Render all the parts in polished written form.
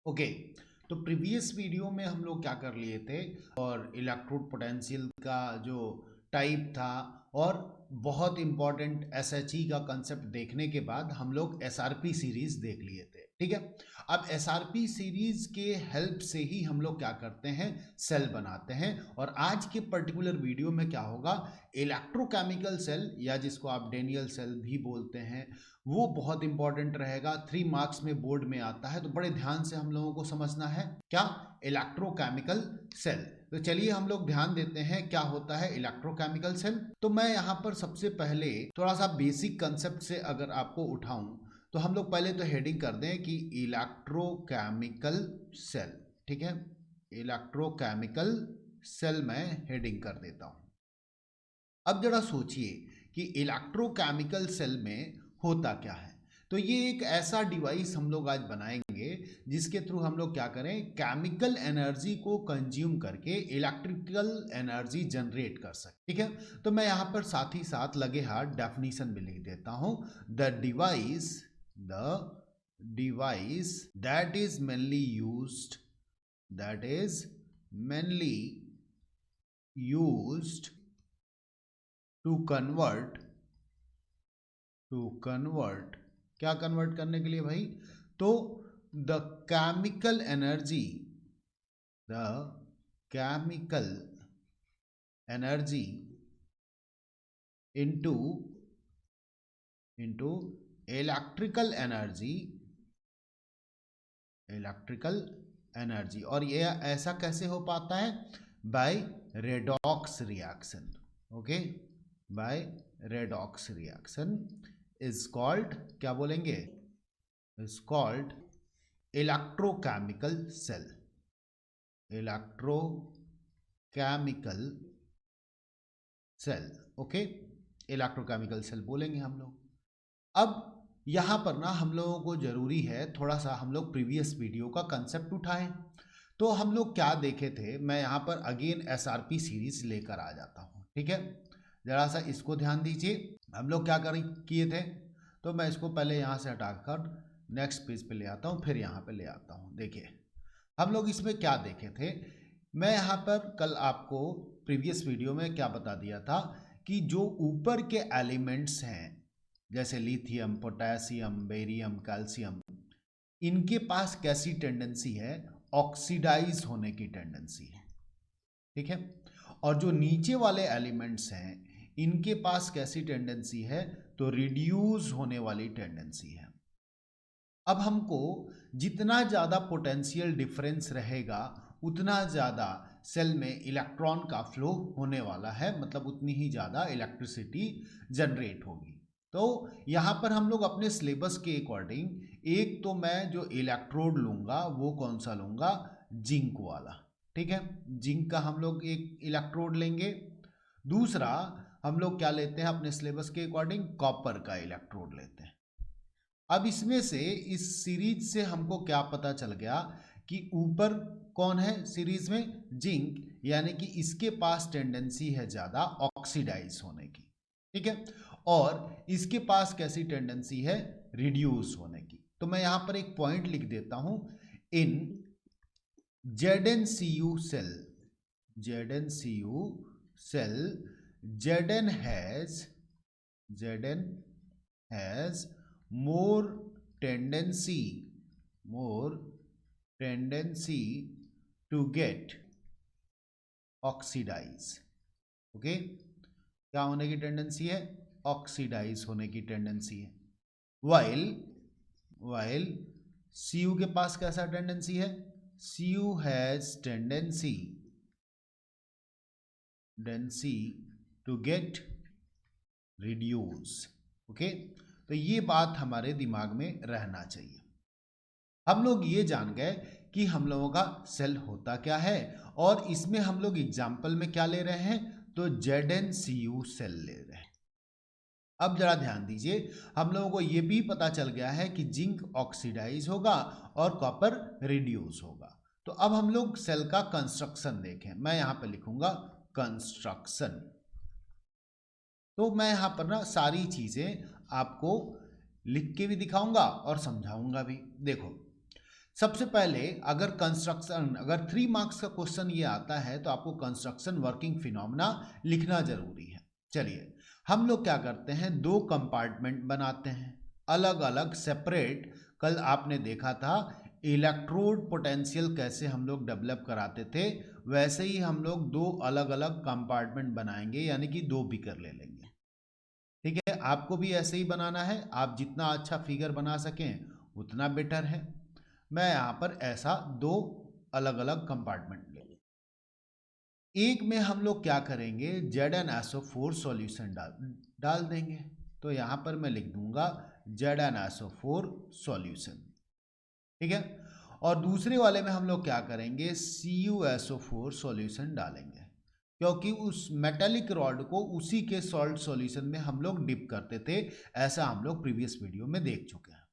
Okay. तो previous video में हम लोग क्या कर लिए थे और इलेक्ट्रोड पोटेंशियल का जो टाइप था और बहुत इंपॉर्टेंट एसएचई का कंसेप्ट देखने के बाद हम लोग एसआरपी सीरीज देख लिए थे। ठीक है, अब एसआरपी सीरीज के हेल्प से ही हम लोग क्या करते हैं, सेल बनाते हैं। और आज के पर्टिकुलर वीडियो में क्या होगा, इलेक्ट्रोकेमिकल सेल या जिसको आप डेनियल सेल भी बोलते हैं, वो बहुत इंपॉर्टेंट रहेगा। 3 मार्क्स में बोर्ड में आता है, तो बड़े ध्यान से हम लोगों को समझना है क्या, इलेक्ट्रोकेमिकल सेल। तो चलिए हम लोग ध्यान देते हैं क्या होता है इलेक्ट्रोकेमिकल सेल। तो मैं यहाँ पर सबसे पहले थोड़ा सा बेसिक कंसेप्ट से अगर आपको उठाऊं, तो हम लोग पहले तो हेडिंग कर दें कि इलेक्ट्रोकेमिकल सेल। ठीक है, इलेक्ट्रोकेमिकल सेल में हेडिंग कर देता हूं। अब जरा सोचिए कि इलेक्ट्रोकेमिकल सेल में होता क्या है। तो ये एक ऐसा डिवाइस हम लोग आज बनाएंगे जिसके थ्रू हम लोग क्या करें, केमिकल एनर्जी को कंज्यूम करके इलेक्ट्रिकल एनर्जी जनरेट कर सकते। ठीक है, तो मैं यहाँ पर साथ ही साथ लगे हाथ डेफिनेशन भी लिख देता हूँ। The device that is mainly used to convert क्या कन्वर्ट करने के लिए भाई, तो the chemical energy into electrical energy. और ये ऐसा कैसे हो पाता है, by redox reaction. Okay, by redox reaction is called, क्या बोलेंगे, is called electrochemical cell. Okay, electrochemical cell बोलेंगे हम लोग। अब यहाँ पर ना हम लोगों को जरूरी है थोड़ा सा हम लोग प्रीवियस वीडियो का कंसेप्ट उठाएं। तो हम लोग क्या देखे थे, मैं यहाँ पर अगेन एसआरपी सीरीज लेकर आ जाता हूँ। ठीक है, जरा सा इसको ध्यान दीजिए। हम लोग क्या किए थे, तो मैं इसको पहले यहाँ से हटाकर नेक्स्ट पेज पे ले आता हूँ, फिर यहाँ पे ले आता हूँ। देखिए हम लोग इसमें क्या देखे थे, मैं यहाँ पर कल आपको प्रीवियस वीडियो में क्या बता दिया था कि जो ऊपर के एलिमेंट्स हैं जैसे लिथियम, पोटेशियम, बेरियम, कैल्शियम, इनके पास कैसी टेंडेंसी है, ऑक्सीडाइज होने की टेंडेंसी है। ठीक है, और जो नीचे वाले एलिमेंट्स हैं इनके पास कैसी टेंडेंसी है, तो रिड्यूस होने वाली टेंडेंसी है। अब हमको जितना ज़्यादा पोटेंशियल डिफरेंस रहेगा उतना ज़्यादा सेल में इलेक्ट्रॉन का फ्लो होने वाला है, मतलब उतनी ही ज़्यादा इलेक्ट्रिसिटी जनरेट होगी। तो यहाँ पर हम लोग अपने सिलेबस के अकॉर्डिंग एक तो मैं जो इलेक्ट्रोड लूँगा वो कौन सा लूँगा, जिंक वाला। ठीक है, जिंक का हम लोग एक इलेक्ट्रोड लेंगे। दूसरा हम लोग क्या लेते हैं अपने सिलेबस के अकॉर्डिंग, कॉपर का इलेक्ट्रोड लेते हैं। अब इसमें से इस सीरीज से हमको क्या पता चल गया कि ऊपर कौन है सीरीज में, जिंक, यानी कि इसके पास टेंडेंसी है ज़्यादा ऑक्सीडाइज होने की। ठीक है, और इसके पास कैसी टेंडेंसी है, रिड्यूस होने की। तो मैं यहां पर एक पॉइंट लिख देता हूं, in ZnCu cell, Zn has more tendency to get oxidize। Okay, क्या होने की टेंडेंसी है, ऑक्सीडाइज होने की टेंडेंसी है। वाइल Cu के पास कैसा टेंडेंसी है, Cu has tendency to get reduce. Okay, तो ये बात हमारे दिमाग में रहना चाहिए। हम लोग ये जान गए कि हम लोगों का सेल होता क्या है, और इसमें हम लोग एग्जाम्पल में क्या ले रहे हैं, तो ZnCu सेल ले रहे हैं। अब जरा ध्यान दीजिए, हम लोगों को ये भी पता चल गया है कि जिंक ऑक्सीडाइज होगा और कॉपर रिड्यूस होगा। तो अब हम लोग सेल का कंस्ट्रक्शन देखें। मैं यहां पे लिखूंगा कंस्ट्रक्शन। तो मैं यहां पर ना सारी चीजें आपको लिख के भी दिखाऊंगा और समझाऊंगा भी। देखो, सबसे पहले अगर 3 मार्क्स का क्वेश्चन ये आता है तो आपको कंस्ट्रक्शन वर्किंग फिनोमेना लिखना जरूरी है। चलिए हम लोग क्या करते हैं, 2 कंपार्टमेंट बनाते हैं अलग अलग सेपरेट। कल आपने देखा था इलेक्ट्रोड पोटेंशियल कैसे हम लोग डेवलप कराते थे, वैसे ही हम लोग 2 अलग अलग कंपार्टमेंट बनाएंगे, यानी कि 2 बीकर ले लेंगे। ठीक है, आपको भी ऐसे ही बनाना है। आप जितना अच्छा फिगर बना सकें उतना बेटर है। मैं यहाँ पर ऐसा 2 अलग अलग कंपार्टमेंट लेंगे। एक में हम लोग क्या करेंगे, ZnSO4 सॉल्यूशन डाल देंगे। तो यहाँ पर मैं लिख दूंगा ZnSO4 सॉल्यूशन। ठीक है, और दूसरे वाले में हम लोग क्या करेंगे, CuSO4 सॉल्यूशन डालेंगे, क्योंकि उस मेटेलिक रॉड को उसी के सॉल्ट सॉल्यूशन में हम लोग डिप करते थे। ऐसा हम लोग प्रीवियस वीडियो में देख चुके हैं।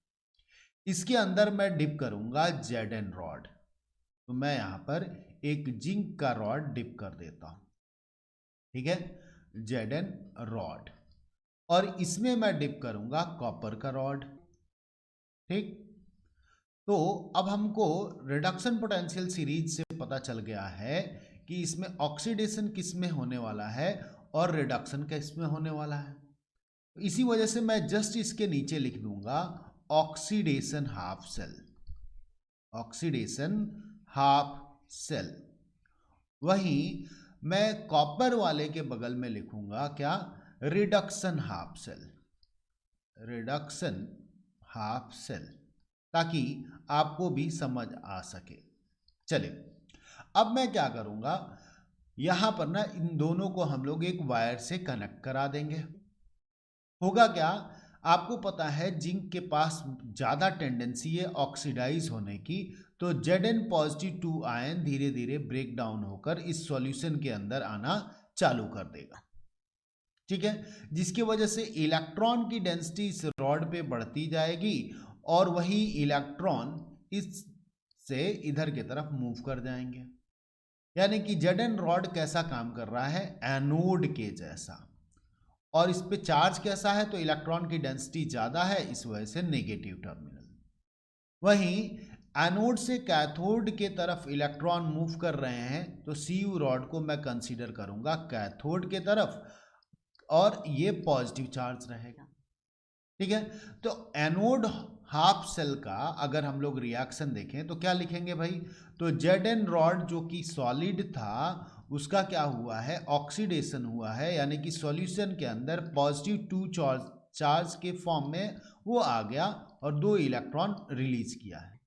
इसके अंदर मैं डिप करूंगा Zn रॉड। तो मैं यहां पर एक जिंक का रॉड डिप कर देता हूं। ठीक है, Zn रॉड, और इसमें मैं डिप करूंगा कॉपर का रॉड। ठीक, तो अब हमको रिडक्शन पोटेंशियल सीरीज से पता चल गया है कि इसमें ऑक्सीडेशन किस में होने वाला है और रिडक्शन किस में होने वाला है। इसी वजह से मैं जस्ट इसके नीचे लिख दूंगा oxidation half cell, oxidation half cell. वहीं मैं कॉपर वाले के बगल में लिखूंगा क्या, reduction half cell, reduction half cell, ताकि आपको भी समझ आ सके। चलिए अब मैं क्या करूंगा, यहां पर ना इन दोनों को हम लोग एक वायर से कनेक्ट करा देंगे। होगा क्या, आपको पता है जिंक के पास ज्यादा टेंडेंसी है ऑक्सीडाइज होने की, तो Zn पॉजिटिव 2 आयन धीरे धीरे ब्रेक डाउन होकर इस सॉल्यूशन के अंदर आना चालू कर देगा। ठीक है, जिसकी वजह से इलेक्ट्रॉन की डेंसिटी इस रॉड पे बढ़ती जाएगी और वही इलेक्ट्रॉन इस से इधर की तरफ मूव कर जाएंगे। यानी कि Zn रॉड कैसा काम कर रहा है, एनोड के जैसा, और इस पे चार्ज कैसा है, तो इलेक्ट्रॉन की डेंसिटी ज्यादा है, इस वजह से नेगेटिव टर्मिनल। वहीं एनोड से कैथोड के तरफ इलेक्ट्रॉन मूव कर रहे हैं, तो Cu रॉड को मैं कंसीडर करूंगा कैथोड के तरफ, और ये पॉजिटिव चार्ज रहेगा। ठीक है, तो एनोड हाफ सेल का अगर हम लोग रिएक्शन देखें तो क्या लिखेंगे भाई, तो Zn रॉड जो कि सॉलिड था उसका क्या हुआ है, ऑक्सीडेशन हुआ है, यानी कि सॉल्यूशन के अंदर पॉजिटिव 2 चार्ज के फॉर्म में वो आ गया और 2 इलेक्ट्रॉन रिलीज किया है।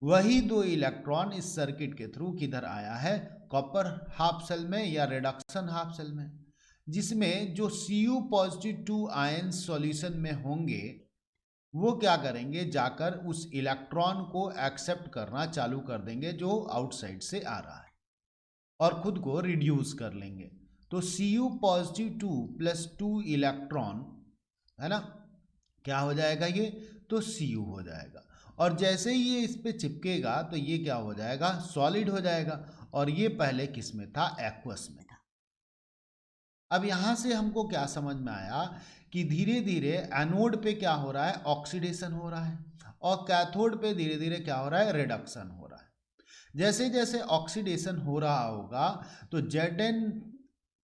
वही 2 इलेक्ट्रॉन इस सर्किट के थ्रू किधर आया है, कॉपर हाफ सेल में या रिडक्शन हाफ सेल में, जिसमें जो Cu पॉजिटिव 2 आयन सॉल्यूशन में होंगे वो क्या करेंगे, जाकर उस इलेक्ट्रॉन को एक्सेप्ट करना चालू कर देंगे जो आउटसाइड से आ रहा है, और खुद को रिड्यूस कर लेंगे। तो Cu पॉजिटिव 2 प्लस 2 इलेक्ट्रॉन है ना, क्या हो जाएगा ये, तो Cu हो जाएगा, और जैसे ही ये इस पे चिपकेगा तो ये क्या हो जाएगा, सॉलिड हो जाएगा, और ये पहले किस में था, एक्वस में था। अब यहां से हमको क्या समझ में आया कि धीरे धीरे एनोड पे क्या हो रहा है, ऑक्सीडेशन हो रहा है, और कैथोड पे धीरे धीरे क्या हो रहा है, रिडक्शन हो रहा है। जैसे जैसे ऑक्सीडेशन हो रहा होगा तो Zn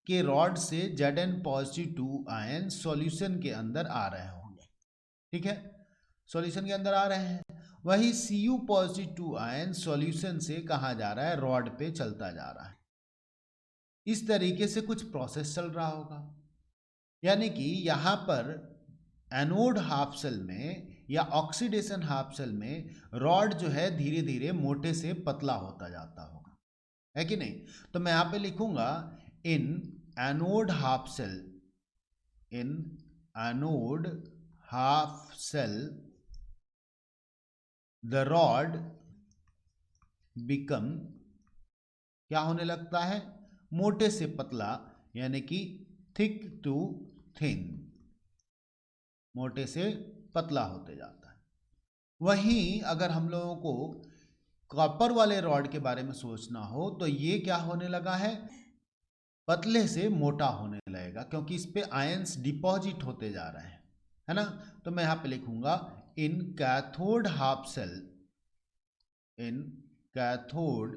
के रॉड से Zn पॉजिटिव 2 आयन सॉल्यूशन के अंदर आ रहे होंगे। ठीक है, सॉल्यूशन के अंदर आ रहे हैं, वही Cu पॉजिटिव 2 आयन सॉल्यूशन से कहाँ जा रहा है, रॉड पे चलता जा रहा है। इस तरीके से कुछ प्रोसेस चल रहा होगा, यानी कि यहाँ पर एनोड हाफ सेल में या ऑक्सीडेशन हाफ सेल में रॉड जो है धीरे धीरे मोटे से पतला होता जाता होगा, है कि नहीं। तो मैं यहाँ पे लिखूंगा in anode half cell, in anode half cell the rod become, क्या होने लगता है, मोटे से पतला, यानी कि थिक टू थिन, मोटे से पतला होते जाता है। वहीं अगर हम लोगों को कॉपर वाले रॉड के बारे में सोचना हो तो ये क्या होने लगा है, पतले से मोटा होने लगेगा, क्योंकि इस पे आयंस डिपॉजिट होते जा रहे हैं, है ना। तो मैं यहाँ पे लिखूंगा in cathode half cell, in cathode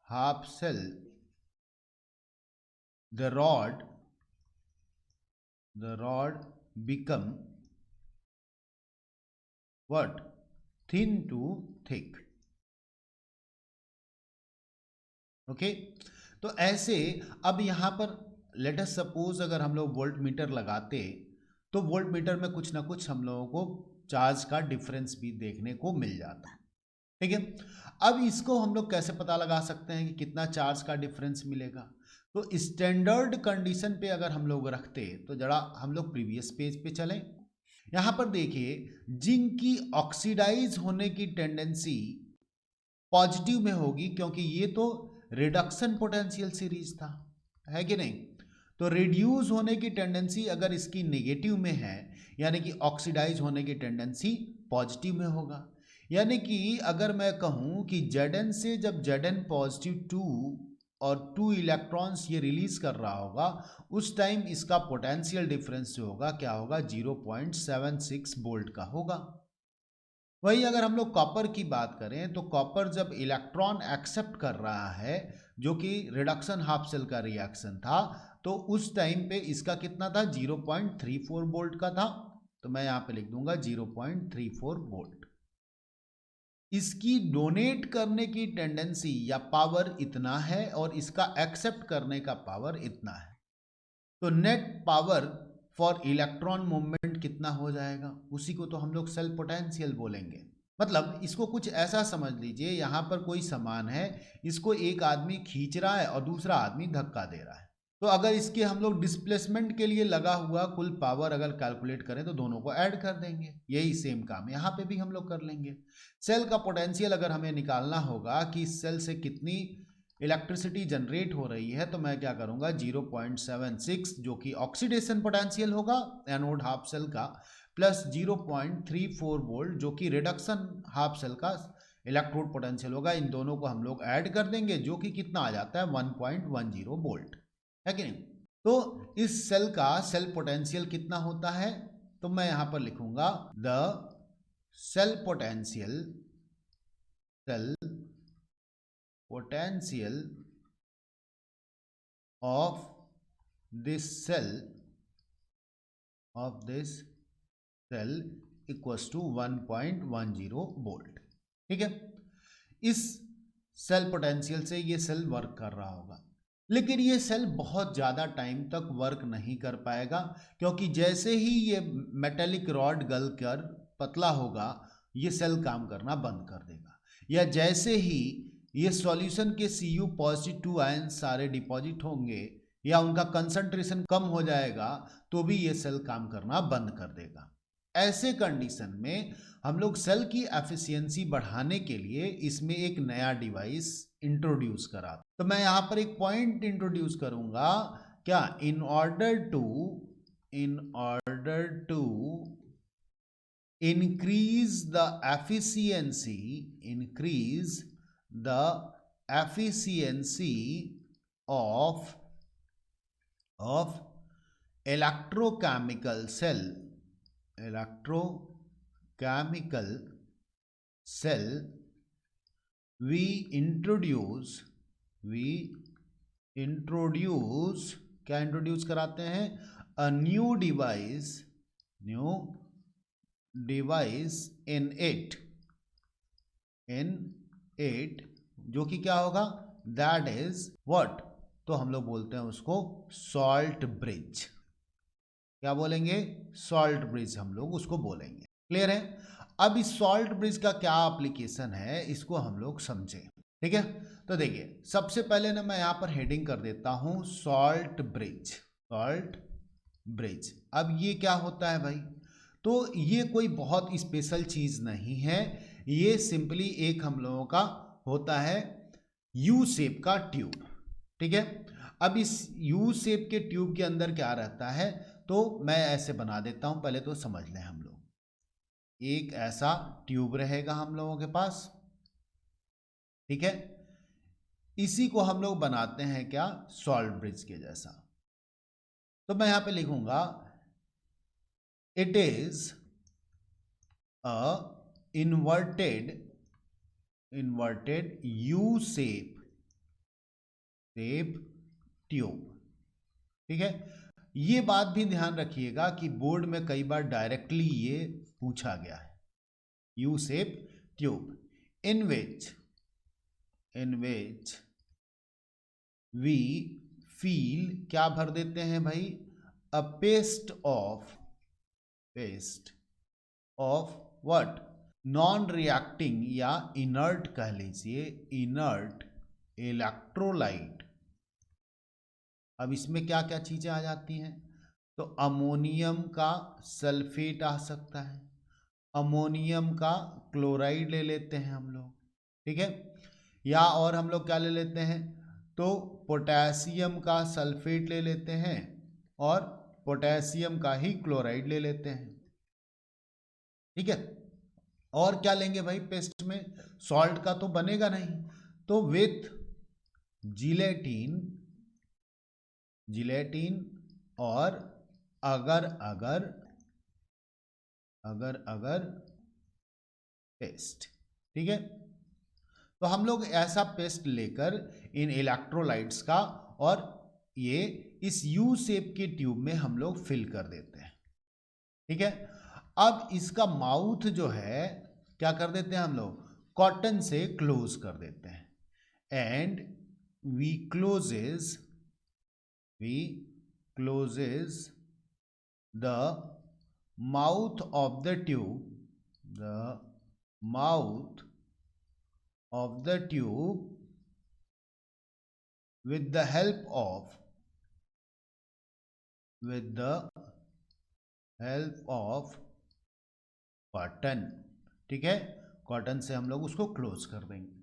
half cell, the rod become what? Thin to thick. Okay तो ऐसे अब यहां पर लेट अस सपोज अगर हम लोग वोल्ट मीटर लगाते तो वोल्ट मीटर में कुछ ना कुछ हम लोगों को चार्ज का डिफरेंस भी देखने को मिल जाता है। ठीक है, अब इसको हम लोग कैसे पता लगा सकते हैं कि कितना चार्ज का डिफरेंस मिलेगा? तो स्टैंडर्ड कंडीशन पे अगर हम लोग रखते तो जरा हम लोग प्रीवियस पेज पे चलें। यहां पर देखिए जिंक की ऑक्सीडाइज होने की टेंडेंसी पॉजिटिव में होगी क्योंकि ये तो रिडक्शन पोटेंशियल सीरीज था, है कि नहीं? तो रिड्यूस होने की टेंडेंसी अगर इसकी नेगेटिव में है यानी कि ऑक्सीडाइज होने की टेंडेंसी पॉजिटिव में होगा। यानी कि अगर मैं कहूं कि Zn से जब Zn पॉजिटिव 2 और 2 इलेक्ट्रॉन्स ये रिलीज कर रहा होगा उस टाइम इसका पोटेंशियल डिफरेंस जो होगा क्या होगा? 0.76 वोल्ट का होगा। वही अगर हम लोग कॉपर की बात करें तो कॉपर जब इलेक्ट्रॉन एक्सेप्ट कर रहा है जो कि रिडक्शन हाफ सेल का रिएक्शन था तो उस टाइम पे इसका कितना था? 0.34 वोल्ट का था। तो मैं यहां पे लिख दूंगा 0.34 वोल्ट। इसकी डोनेट करने की टेंडेंसी या पावर इतना है और इसका एक्सेप्ट करने का पावर इतना है। तो net power for electron movement कितना हो जाएगा? उसी को तो हम लोग सेल पोटेंशियल बोलेंगे। मतलब इसको कुछ ऐसा समझ लीजिए यहां पर कोई सामान है, इसको एक आदमी खींच रहा है और दूसरा आदमी धक्का दे रहा है। तो अगर इसके हम लोग डिस्प्लेसमेंट के लिए लगा हुआ कुल पावर अगर कैलकुलेट करें तो दोनों को ऐड कर देंगे। यही सेम काम यहाँ पे भी हम लोग कर लेंगे। सेल का पोटेंशियल अगर हमें निकालना होगा कि इस सेल से कितनी इलेक्ट्रिसिटी जनरेट हो रही है तो मैं क्या करूंगा? 0.76 जो कि ऑक्सीडेशन पोटेंशियल होगा एनोड हाफ सेल का प्लस 0.34 वोल्ट जो कि रिडक्शन हाफ सेल का इलेक्ट्रोड पोटेंशियल होगा। इन दोनों को हम लोग ऐड कर देंगे जो कि कितना आ जाता है? 1.10 वोल्ट, है कि नहीं? तो इस सेल का सेल पोटेंशियल कितना होता है? तो मैं यहां पर लिखूंगा the cell potential of this cell equals to 1.10 volt. ठीक है, इस सेल पोटेंशियल से ये सेल वर्क कर रहा होगा, लेकिन ये सेल बहुत ज़्यादा टाइम तक वर्क नहीं कर पाएगा क्योंकि जैसे ही ये मेटेलिक रॉड गल कर पतला होगा ये सेल काम करना बंद कर देगा, या जैसे ही ये सॉल्यूशन के Cu पॉजिटिव 2 आयन सारे डिपॉजिट होंगे या उनका कंसंट्रेशन कम हो जाएगा तो भी ये सेल काम करना बंद कर देगा। ऐसे कंडीशन में हम लोग सेल की एफिशिएंसी बढ़ाने के लिए इसमें एक नया डिवाइस इंट्रोड्यूस करा। तो मैं यहां पर एक पॉइंट इंट्रोड्यूस करूंगा क्या? In order to increase the efficiency of electrochemical cell we introduce क्या इंट्रोड्यूस कराते हैं? a new device in it जो कि क्या होगा? That is what? तो हम लोग बोलते हैं उसको सॉल्ट ब्रिज। क्या बोलेंगे? सॉल्ट ब्रिज हम लोग उसको बोलेंगे। क्लियर है? अब इस सॉल्ट ब्रिज का क्या एप्लीकेशन है इसको हम लोग समझें। ठीक है, तो देखिए सबसे पहले ना मैं यहां पर हेडिंग कर देता हूं सॉल्ट ब्रिज। अब ये क्या होता है भाई? तो ये कोई बहुत स्पेशल चीज नहीं है, ये सिंपली एक हम लोगों का होता है यू शेप का ट्यूब। ठीक है, अब इस यू शेप के ट्यूब के अंदर क्या रहता है? तो मैं ऐसे बना देता हूं, पहले तो समझ लें हम लोग। एक ऐसा ट्यूब रहेगा हम लोगों के पास, ठीक है, इसी को हम लोग बनाते हैं क्या? सॉल्ट ब्रिज के जैसा। तो मैं यहां पे लिखूंगा it is a inverted inverted you shape tube. ठीक है, ये बात भी ध्यान रखिएगा कि बोर्ड में कई बार डायरेक्टली ये पूछा गया है। U shape tube in which we fill, क्या भर देते हैं भाई, a paste of what, non reacting या इनर्ट कह लीजिए, इनर्ट इलेक्ट्रोलाइट। अब इसमें क्या क्या चीजें आ जाती हैं, तो अमोनियम का सल्फेट आ सकता है, अमोनियम का क्लोराइड ले लेते हैं हम लोग, ठीक है, या और हम लोग क्या ले लेते हैं, तो पोटेशियम का सल्फेट ले लेते हैं और पोटेशियम का ही क्लोराइड ले लेते हैं। ठीक है, और क्या लेंगे भाई पेस्ट में, सॉल्ट का तो बनेगा नहीं, तो विथ जिलेटिन और अगर पेस्ट। ठीक है, तो हम लोग ऐसा पेस्ट लेकर इन इलेक्ट्रोलाइट्स का और ये इस यू शेप के ट्यूब में हम लोग फिल कर देते हैं। ठीक है, अब इसका माउथ जो है क्या कर देते हैं हम लोग, कॉटन से क्लोज कर देते हैं, and we closes the mouth of the tube with the help of cotton. ठीक है, कॉटन से हम लोग उसको क्लोज कर देंगे।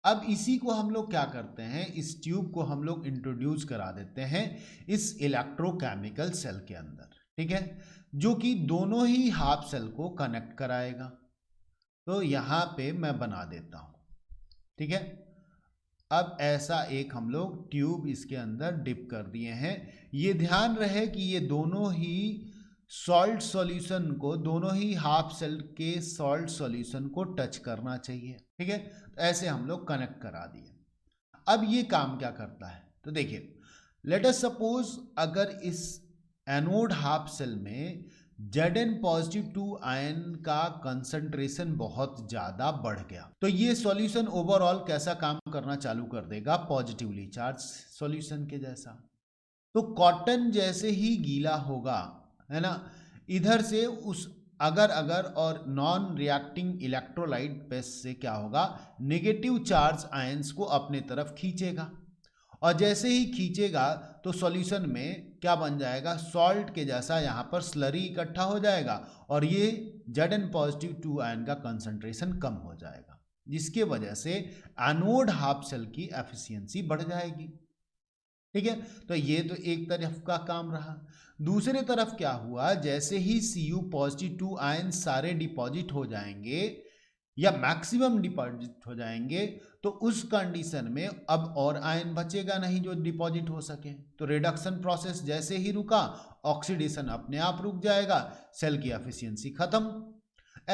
अब इसी को हम लोग क्या करते हैं, इस ट्यूब को हम लोग इंट्रोड्यूस करा देते हैं इस इलेक्ट्रोकेमिकल सेल के अंदर। ठीक है, जो कि दोनों ही हाफ सेल को कनेक्ट कराएगा। तो यहां पे मैं बना देता हूं। ठीक है, अब ऐसा एक हम लोग ट्यूब इसके अंदर डिप कर दिए हैं। ये ध्यान रहे कि ये दोनों ही सॉल्ट सॉल्यूशन को, दोनों ही हाफ सेल के सॉल्ट सॉल्यूशन को टच करना चाहिए। ठीक है, तो ऐसे हम लोग कनेक्ट करा दिए। अब ये काम क्या करता है, तो देखिए, लेट अस सपोज अगर इस एनोड हाफ सेल में Zn पॉजिटिव 2 आयन का कंसंट्रेशन बहुत ज्यादा बढ़ गया, तो ये सॉल्यूशन ओवरऑल कैसा काम करना चालू कर देगा, पॉजिटिवली चार्ज सॉल्यूशन के जैसा। तो कॉटन जैसे ही गीला होगा, है ना, इधर से उस अगर और नॉन रिएक्टिंग इलेक्ट्रोलाइट पेस्ट से क्या होगा, नेगेटिव चार्ज आयंस को अपने तरफ खींचेगा, और जैसे ही खींचेगा तो सॉल्यूशन में क्या बन जाएगा, सॉल्ट के जैसा यहाँ पर स्लरी इकट्ठा हो जाएगा, और ये Zn पॉजिटिव 2 आयन का कंसंट्रेशन कम हो जाएगा, जिसके वजह से एनोड हाफ सेल की एफिशिएंसी बढ़ जाएगी। ठीक है, तो ये तो एक तरफ का काम रहा। दूसरे तरफ क्या हुआ, जैसे ही Cu पॉजिटिव 2 आयन सारे डिपॉजिट हो जाएंगे या मैक्सिमम डिपॉजिट हो जाएंगे, तो उस कंडीशन में अब और आयन बचेगा नहीं जो डिपॉजिट हो सके, तो रिडक्शन प्रोसेस जैसे ही रुका, ऑक्सीडेशन अपने आप रुक जाएगा, सेल की एफिशिएंसी खत्म।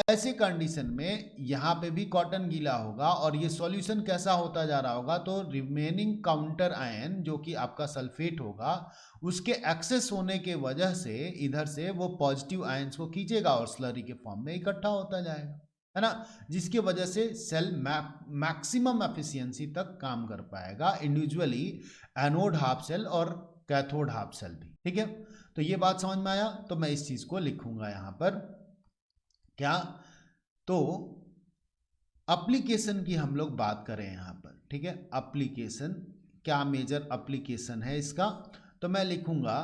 ऐसे कंडीशन में यहाँ पे भी कॉटन गीला होगा और ये सॉल्यूशन कैसा होता जा रहा होगा, तो रिमेनिंग काउंटर आयन जो कि आपका सल्फेट होगा, उसके एक्सेस होने के वजह से इधर से वो पॉजिटिव आयंस को खींचेगा और स्लरी के फॉर्म में इकट्ठा होता जाएगा, है ना, जिसकी वजह से सेल मैक्सिमम एफिशिएंसी तक काम कर पाएगा, इंडिविजुअली एनोड हाफ सेल और कैथोड हाफ सेल भी। ठीक है, तो ये बात समझ में आया, तो मैं इस चीज को लिखूंगा यहां पर क्या, तो एप्लीकेशन की हम लोग बात करें यहां पर। ठीक है, एप्लीकेशन क्या मेजर एप्लीकेशन है इसका, तो मैं लिखूंगा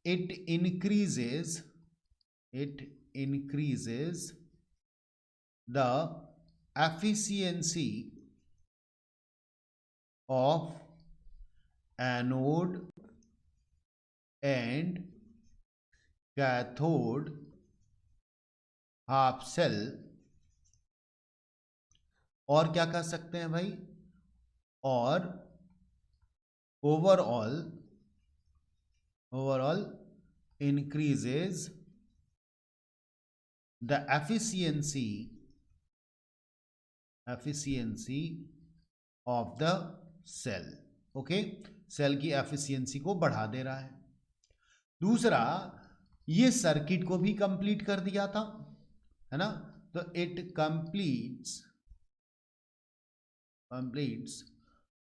it increases the efficiency of anode and cathode half cell, और क्या कर सकते हैं भाई, और overall increases the efficiency efficiency of the cell. Okay, cell की एफिशिएंसी को बढ़ा दे रहा है। दूसरा, ये सर्किट को भी कंप्लीट कर दिया था, है ना, तो it completes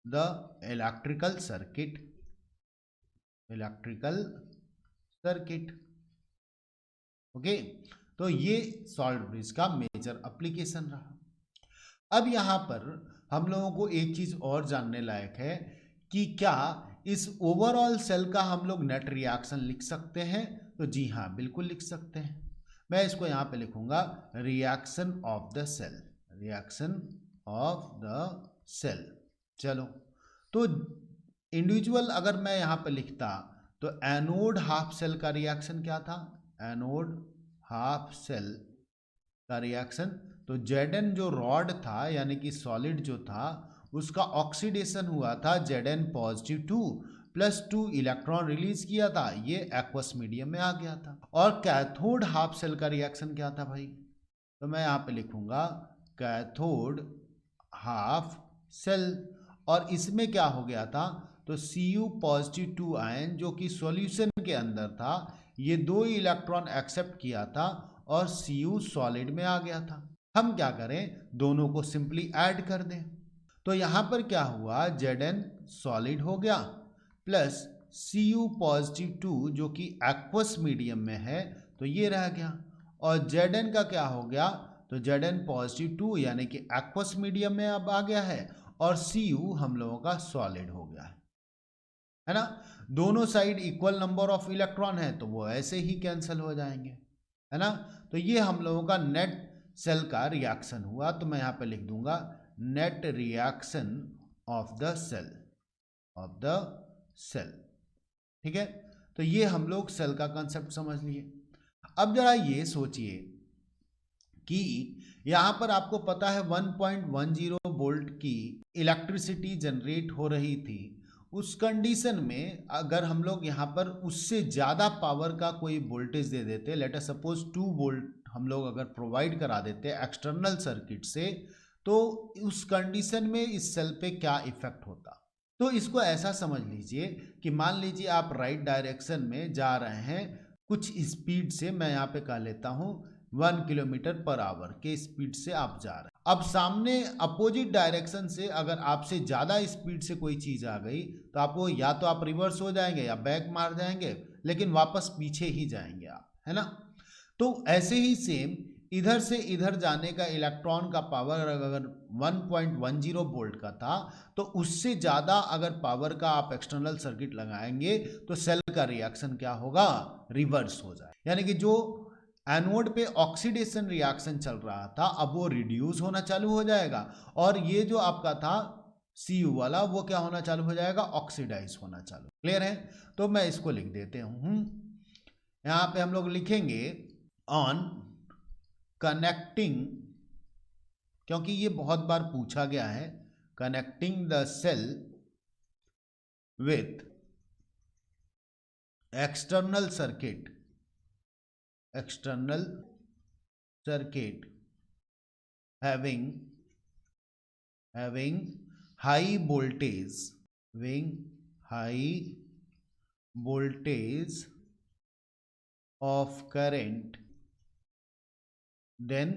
the electrical circuit. Okay, तो ये सॉल्ट ब्रिज का मेजर एप्लीकेशन रहा। अब यहां पर हम लोगों को एक चीज और जानने लायक है कि क्या इस ओवरऑल सेल का हम लोग नेट रिएक्शन लिख सकते हैं? तो जी हाँ, बिल्कुल लिख सकते हैं। मैं इसको यहां पे लिखूंगा रिएक्शन ऑफ द सेल। चलो, तो इंडिविजुअल अगर मैं यहां पे लिखता तो एनोड हाफ सेल का रिएक्शन क्या था? एनोड हाफ सेल का रिएक्शन, तो Zn जो रॉड था यानी कि सॉलिड जो था उसका ऑक्सीडेशन हुआ था Zn positive 2 plus 2 electron release किया था, ये एक्वस मीडियम में आ गया था। और कैथोड हाफ सेल का रिएक्शन क्या था भाई? तो मैं यहाँ पे लिखूंगा कैथोड हाफ सेल, और इसमें क्या हो गया था? तो Cu पॉजिटिव 2 आयन जो कि सॉल्यूशन के अंदर था, ये 2 इलेक्ट्रॉन एक्सेप्ट किया था और Cu सॉलिड में आ गया था। हम क्या करें, दोनों को सिंपली ऐड कर दें। तो यहां पर क्या हुआ, Zn सॉलिड हो गया प्लस Cu पॉजिटिव 2 जो कि एक्वस मीडियम में है, तो ये रह गया। और Zn का क्या हो गया? तो Zn पॉजिटिव 2 यानी कि एक्वस मीडियम में अब आ गया है, और Cu हम लोगों का सॉलिड हो गया है ना। दोनों side equal number of electron है तो वो ऐसे ही कैंसिल हो जाएंगे, है ना। तो ये हम लोगों का नेट सेल का रिएक्शन हुआ। तो मैं यहां पे लिख दूंगा net reaction of the cell. ठीक है, तो ये हम लोग सेल का कंसेप्ट समझ लिए। अब जरा ये सोचिए कि यहां पर आपको पता है 1.10 वोल्ट की इलेक्ट्रिसिटी जनरेट हो रही थी। उस कंडीशन में अगर हम लोग यहाँ पर उससे ज़्यादा पावर का कोई वोल्टेज दे देते, लेट अस सपोज 2 वोल्ट हम लोग अगर प्रोवाइड करा देते एक्सटर्नल सर्किट से, तो उस कंडीशन में इस सेल पे क्या इफेक्ट होता? तो इसको ऐसा समझ लीजिए कि मान लीजिए आप राइट डायरेक्शन में जा रहे हैं कुछ स्पीड से, मैं यहाँ पे कह लेता हूँ 1 किलोमीटर पर आवर के स्पीड से आप जा रहे हैं। अब सामने अपोजिट डायरेक्शन से अगर आपसे ज़्यादा स्पीड से कोई चीज़ आ गई तो आपको या तो आप रिवर्स हो जाएंगे या बैक मार जाएंगे, लेकिन वापस पीछे ही जाएंगे आप, है ना। तो ऐसे ही सेम इधर से इधर जाने का इलेक्ट्रॉन का पावर अगर 1.10 वोल्ट का था, तो उससे ज़्यादा अगर पावर का आप एक्सटर्नल सर्किट लगाएंगे तो सेल का रिएक्शन क्या होगा? रिवर्स हो जाए। यानी कि जो एनोड पे ऑक्सीडेशन रिएक्शन चल रहा था अब वो रिड्यूस होना चालू हो जाएगा, और ये जो आपका था Cu वाला वो क्या होना चालू हो जाएगा? ऑक्सीडाइज होना चालू। क्लियर है? तो मैं इसको लिख देते हूँ, यहाँ पे हम लोग लिखेंगे ऑन कनेक्टिंग, क्योंकि ये बहुत बार पूछा गया है, connecting the cell with external circuit having high voltage of current, then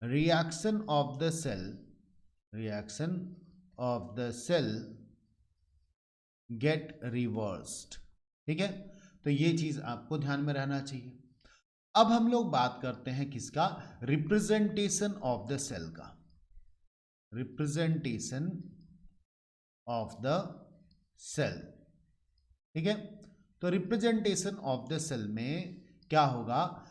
reaction of the cell get reversed। ठीक है, तो ये चीज आपको ध्यान में रहना चाहिए। अब हम लोग बात करते हैं किसका? रिप्रेजेंटेशन ऑफ द सेल का। रिप्रेजेंटेशन ऑफ द सेल, ठीक है। तो रिप्रेजेंटेशन ऑफ द सेल में क्या होगा?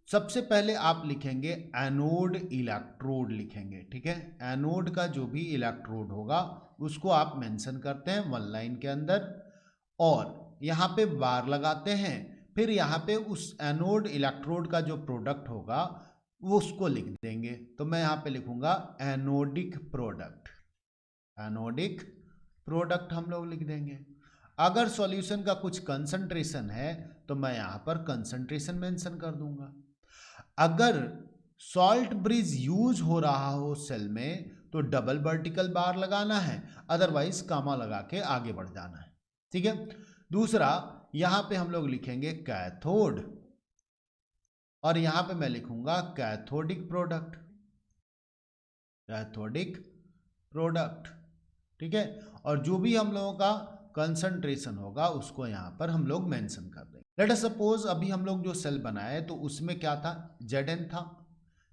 सबसे पहले आप लिखेंगे एनोड इलेक्ट्रोड लिखेंगे, ठीक है। एनोड का जो भी इलेक्ट्रोड होगा उसको आप मेंशन करते हैं 1 लाइन के अंदर, और यहाँ पे बार लगाते हैं, फिर यहाँ पे उस एनोड इलेक्ट्रोड का जो प्रोडक्ट होगा वो उसको लिख देंगे। तो मैं यहाँ पे लिखूंगा एनोडिक प्रोडक्ट हम लोग लिख देंगे। अगर सॉल्यूशन का कुछ कंसंट्रेशन है तो मैं यहाँ पर कंसंट्रेशन मेंशन कर दूंगा। अगर सॉल्ट ब्रिज यूज हो रहा हो सेल में तो डबल वर्टिकल बार लगाना है, अदरवाइज कामा लगा के आगे बढ़ जाना है। ठीक है। दूसरा, यहां पे हम लोग लिखेंगे कैथोड और यहां पे मैं लिखूंगा कैथोडिक प्रोडक्ट, कैथोडिक प्रोडक्ट। ठीक है। और जो भी हम लोगों का कंसंट्रेशन होगा उसको यहां पर हम लोग मेंशन कर देंगे। लेट अस सपोज अभी हम लोग जो सेल बनाए तो उसमें क्या था, Zn था,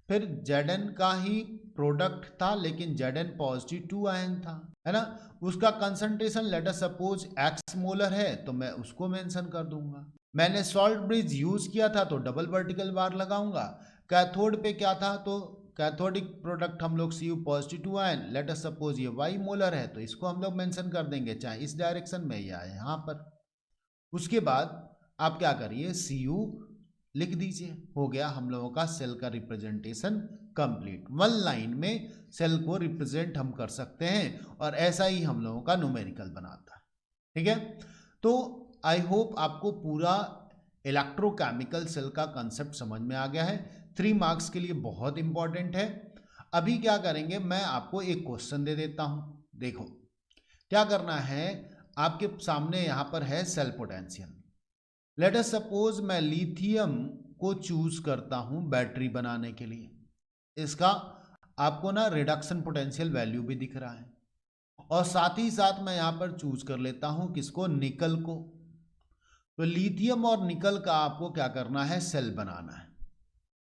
फिर Zn का ही प्रोडक्ट था लेकिन Zn पॉजिटिव 2 आयन था, है ना। उसका concentration late us suppose x molar है तो मैं उसको मेंशन कर दूंगा। मैंने सॉल्ट ब्रिज यूज किया था तो डबल वर्टिकल बार लगाऊंगा। कैथोड पे क्या था, तो कैथोडिक प्रोडक्ट हम लोग Cu positive 2 ion, late us suppose ये y मोलर है तो इसको हम लोग मेंशन कर देंगे, चाहे इस डायरेक्शन में या यहाँ पर। उसके बाद आप क्या करिए, Cu लिख दीजिए, हो गया हम लोगों का सेल का रिप्रेजेंटेशन कंप्लीट। वन लाइन में सेल को रिप्रेजेंट हम कर सकते हैं और ऐसा ही हम लोगों का न्यूमेरिकल बनाता है। ठीक है। तो आई होप आपको पूरा इलेक्ट्रोकेमिकल सेल का कंसेप्ट समझ में आ गया है। 3 मार्क्स के लिए बहुत इंपॉर्टेंट है। अभी क्या करेंगे, मैं आपको एक क्वेश्चन दे देता हूं। देखो क्या करना है, आपके सामने यहां पर है cell potential. Let us suppose मैं लिथियम को चूज करता हूं बैटरी बनाने के लिए। इसका आपको ना रिडक्शन पोटेंशियल वैल्यू भी दिख रहा है और साथ ही साथ मैं यहां पर चूज कर लेता हूं किसको, निकल को। तो लिथियम और निकल का आपको क्या करना है, सेल बनाना है।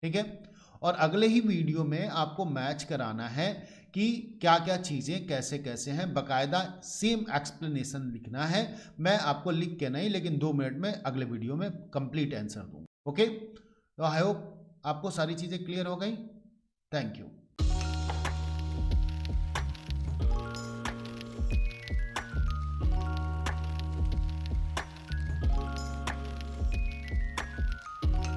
ठीक है। और अगले ही वीडियो में आपको मैच कराना है कि क्या क्या चीजें कैसे कैसे हैं, बकायदा सेम एक्सप्लेनेशन लिखना है। मैं आपको लिख के नहीं लेकिन 2 मिनट में अगले वीडियो में कंप्लीट आंसर दूंगा। ओके। तो आई होप आपको सारी चीजें क्लियर हो गई। Thank you.